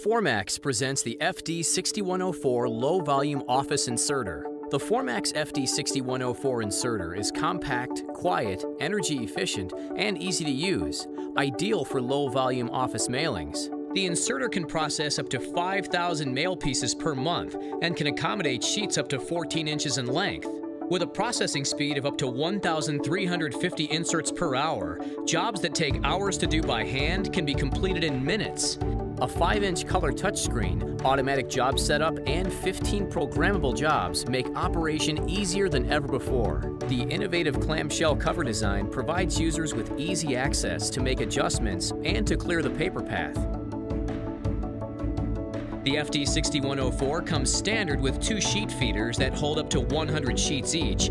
Formax presents the FD6104 low-volume office inserter. The Formax FD6104 inserter is compact, quiet, energy efficient, and easy to use, ideal for low-volume office mailings. The inserter can process up to 5,000 mail pieces per month and can accommodate sheets up to 14 inches in length. With a processing speed of up to 1,350 inserts per hour, jobs that take hours to do by hand can be completed in minutes. A 5-inch color touchscreen, automatic job setup, and 15 programmable jobs make operation easier than ever before. The innovative clamshell cover design provides users with easy access to make adjustments and to clear the paper path. The FD6104 comes standard with 2 sheet feeders that hold up to 100 sheets each,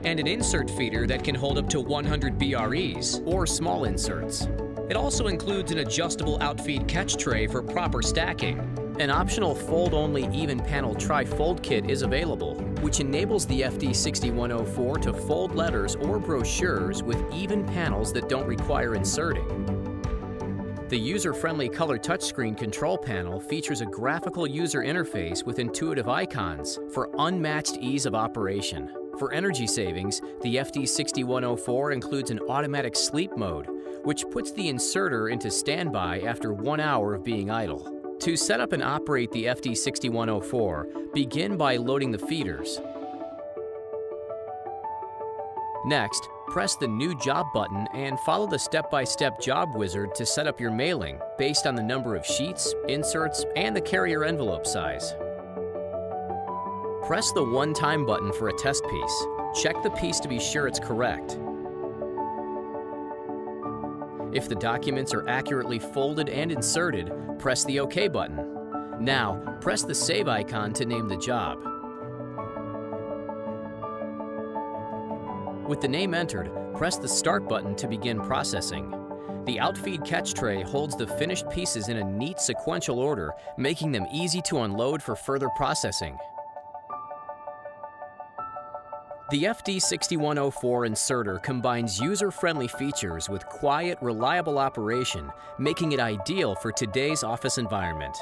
and an insert feeder that can hold up to 100 BREs, or small inserts. It also includes an adjustable outfeed catch tray for proper stacking. An optional fold-only even panel tri-fold kit is available, which enables the FD6104 to fold letters or brochures with even panels that don't require inserting. The user-friendly color touchscreen control panel features a graphical user interface with intuitive icons for unmatched ease of operation. For energy savings, the FD6104 includes an automatic sleep mode, which puts the inserter into standby after 1 hour of being idle. To set up and operate the FD6104, begin by loading the feeders. Next, press the New Job button and follow the step-by-step job wizard to set up your mailing based on the number of sheets, inserts, and the carrier envelope size. Press the One-Time button for a test piece. Check the piece to be sure it's correct. If the documents are accurately folded and inserted, press the OK button. Now, press the Save icon to name the job. With the name entered, press the Start button to begin processing. The outfeed catch tray holds the finished pieces in a neat sequential order, making them easy to unload for further processing. The FD6104 inserter combines user-friendly features with quiet, reliable operation, making it ideal for today's office environment.